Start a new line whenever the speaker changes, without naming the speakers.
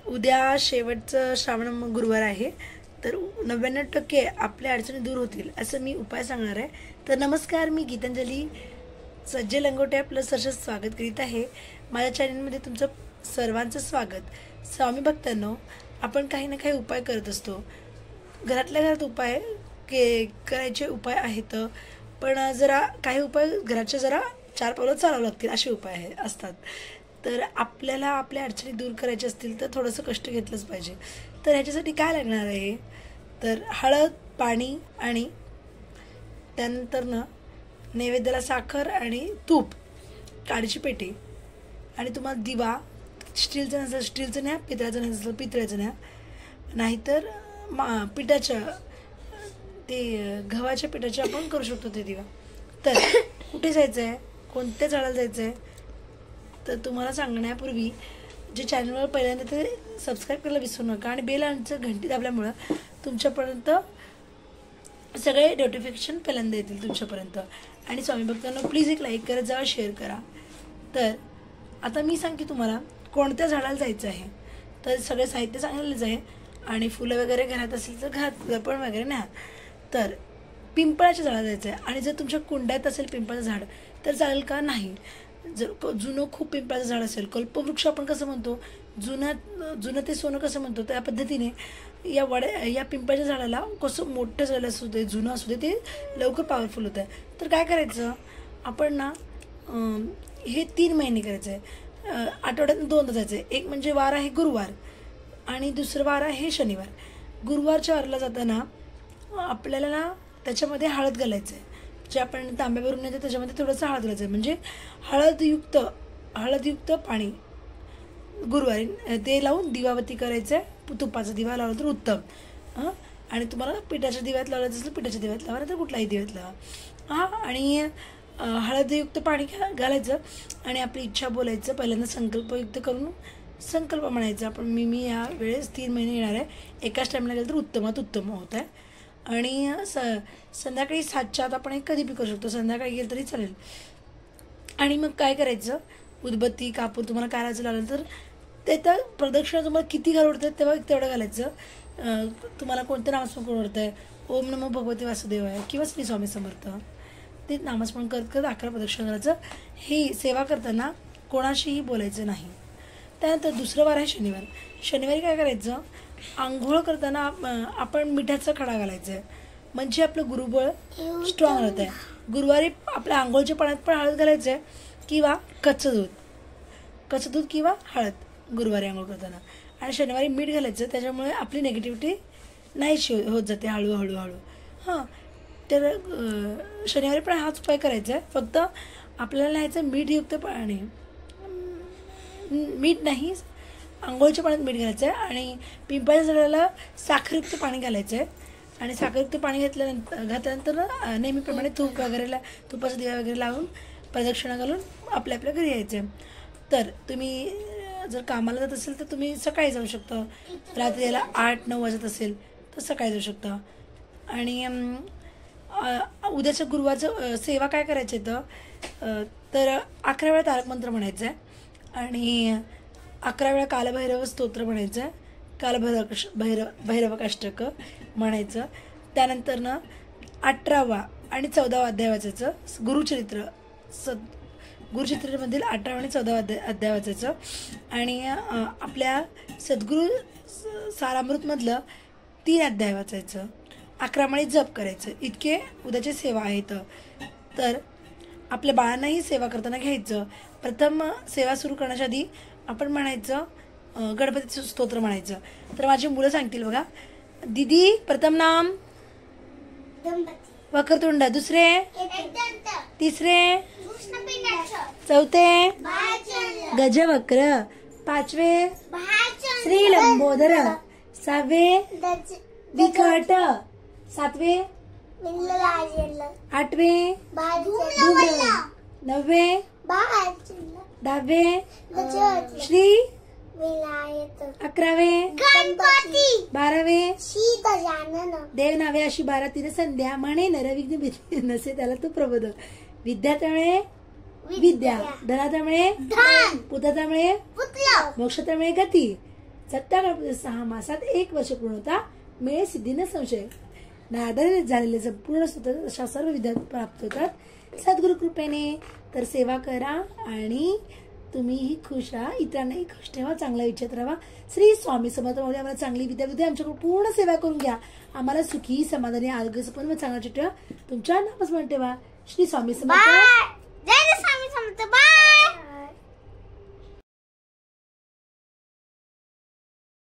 उद्या शेवटचं श्रावण गुरुवार आहे, तर 99% आपल्या अडचणी दूर होतील असं मी उपाय सांगणार आहे. तर नमस्कार, मी गीतांजली सज्जे लंगोटे आपलं सहर्ष स्वागत करीत आहे. माझ्या चॅनलमध्ये तुमचं सर्वांचं स्वागत. स्वामी भक्तांनो, आपण काही ना काही उपाय करत असतो. घरातल्या घरात उपाय करायचे उपाय आहेत, पण जरा काही उपाय घराच्या जरा 4 पावलं चालावं लागतील असे उपाय असतात. तर आपल्याला आपल्या अडचणी दूर करायच्या असतील तर थोडंसं कष्ट घेतलंच पाहिजे. तर ह्याच्यासाठी काय लागणार आहे, तर हळद, पाणी आणि त्यानंतर नैवेद्याला साखर आणि तूप, काडीची पेटी आणि तुम्हाला दिवा, स्टीलचं नसेल स्टीलचं न्या, पितळाचं नसेल पितळाचं न्या, नाहीतर पिठाच्या ते गव्हाच्या पिठाचे आपण करू शकतो ते दिवा. तर कुठे जायचं आहे, कोणत्या झाडाला जायचं आहे, तर तुम्हाला सांगण्यापूर्वी जे चॅनलवर पहिल्यांदा ते सबस्क्राईब करायला विसरू नका आणि बेल आयकॉनचं घंटी दाबल्यामुळं तुमच्यापर्यंत सगळे नोटिफिकेशन पहिल्यांदा येतील तुमच्यापर्यंत. आणि स्वामी भक्तांनो, प्लीज एक लाईक करत जावा, शेअर करा. तर आता मी सांगते तुम्हाला कोणत्या झाडाला जायचं आहे. तर सगळे साहित्य सांगितलेच आहे आणि फुलं वगैरे घरात असेल तर घरात गरपण वगैरे न्या. तर पिंपळाच्या झाडाला जायचं आहे. आणि जर तुमच्या कुंड्यात असेल पिंपळाचं झाड तर चालेल का, नाही. जर जुनं खूप पिंपळाचं झाड असेल, कल्पवृक्ष आपण कसं म्हणतो, जुनं ते सोनं कसं म्हणतो, त्या पद्धतीने या पिंपळाच्या झाडाला कसं मोठं झालं असू दे, जुनं असू दे, ते लवकर पॉवरफुल होतं आहे. तर काय करायचं आपण हे 3 महिने करायचं आहे. आठवड्यातून 2दा जायचं आहे. एक म्हणजे वार आहे गुरुवार आणि दुसरं वार आहे शनिवार. गुरुवारच्या वारला जाताना आपल्याला त्याच्यामध्ये हळद घालायचं आहे. जे आपण तांब्या भरून नेतो त्याच्यामध्ये थोडंसं हळद घालायचं आहे. म्हणजे हळदयुक्त पाणी गुरुवारी ते लावून दिवाबत्ती करायचं आहे. तुपाचा दिवा लावला तर उत्तम. आणि तुम्हाला पिठाच्या दिव्यात लावायचं असेल पिठाच्या दिव्यात लावा, तर कुठलाही दिव्यात लावा. आणि हळदयुक्त पाणी घालायचं आणि आपली इच्छा बोलायचं. पहिल्यांदा संकल्पयुक्त करून संकल्प म्हणायचा. आपण मी या वेळेस 3 महिने येणार आहे, एकाच टाईमला गेलं तर उत्तमात उत्तम होत आहे. आणि संध्याकाळी 7च्या आत आपण हे कधी बी करू शकतो, संध्याकाळी गेलं तरी चालेल. आणि मग काय करायचं, उदबत्ती, कापूर तुम्हाला काढायचं लागलं तर ते तर प्रदक्षिणा तुम्हाला किती घालवडतं तेवढं घालायचं. तुम्हाला कोणतं नामस्मरण आवडतं आहे, ओम नमो भगवते वासुदेवाय किंवा श्री स्वामी समर्थ, ते नामस्मरण करत करत 11 प्रदक्षिणा करायचं. ही सेवा करताना कोणाशीही बोलायचं नाही. त्यानंतर दुसरं वार आहे शनिवार. शनिवारी काय करायचं, आंघोळ करताना आपण मिठाचा खडा घालायचा आहे. म्हणजे आपलं गुरुबळ स्ट्रॉंग राहत आहे. गुरुवारी आपल्या आंघोळच्या पाण्यात पण हळद घालायचं आहे किंवा कच्चं दूध किंवा हळद गुरुवारी आंघोळ करताना. आणि शनिवारी मीठ घालायचं, त्याच्यामुळे आपली नेगेटिव्हिटी नाहीशी होत जाते हळूहळू. हां, तर शनिवारी पण हाच उपाय करायचा आहे. फक्त आपल्याला लिहायचं मीठयुक्त पाणी, मीठ नाही, आंघोळच्या पाण्यात मीठ घालायचं आहे. आणि पिंपळाच्या झाडाला साखरयुक्त पाणी घालायचं आहे. आणि साखरयुक्त पाणी घातल्यानंतर नेहमीप्रमाणे तूप वगैरे तुपाचा दिवा वगैरे लावून प्रदक्षिणा घालून आपल्या घरी यायचं आहे. तर तुम्ही जर कामाला जात असेल तर तुम्ही सकाळी जाऊ शकता. रात्री याला 8-9 वाजत असेल तर सकाळी जाऊ शकता. आणि उद्याच्या गुरुवारचं सेवा काय करायचं तर 11 वेळा तारक मंत्र म्हणायचं आहे आणि 11 वेळा कालभैरव स्तोत्र म्हणायचं आहे. भैरवकाष्टक म्हणायचं. त्यानंतर 18वा आणि 14वा अध्याय वाचायचं. गुरुचरित्रमधील 18वा आणि 14वा अध्याय वाचायचं. आणि आपल्या सद्गुरू सारामृतमधलं 3 अध्याय वाचायचं. 11 माळी जप करायचं. इतके उद्याचे सेवा आहेत. तर आपल्या बाळांनाही सेवा करताना घ्यायचं. प्रथम सेवा सुरू करण्याच्या आधी आपण म्हणायचं गणपतीचं स्तोत्र म्हणायचं. तर माझी मुलं सांगतील बघा. दीदी प्रथम नाम वक्रतुंड, दुसरे, तिसरे, चौथे गजवक्र, 5वे श्री लंबोदर, 6वे विकट, 7वे 8वे 9वे 10वे श्री 11वे गणपती, 12वे देवनावे. अशी 12 संध्या म्हणे नरविघ्न नसे त्याला तू प्रबोध. विद्यात्यामुळे विद्या, धनात्यामुळे धन, पुत्रात्यामुळे पुत्र, मोक्षात्यामुळे गती, सत्ता गणपती 6 मासात 1 वर्ष पूर्ण होता, मिळे सिद्धीने संशय. नारदाने झालेले संपूर्ण स्वतः अशा सर्व विद्या प्राप्त होतात सद्गुरु कृपेने. तर सेवा करा आणि तुम्हीही खुश राहा, इतरांनाही खुश ठेवा, चांगला विचार राहा. श्री स्वामी समर्थ महोदय आम्हाला चांगली विद्या विद्या आमच्याकडून पूर्ण सेवा करून घ्या. आम्हाला सुखी समाधानी आरोग्य संपन्न चांगला ठेवा. तुमच्या नामस्मरण ठेवा. श्री स्वामी समर्थ.
जय स्वामी समर्थ.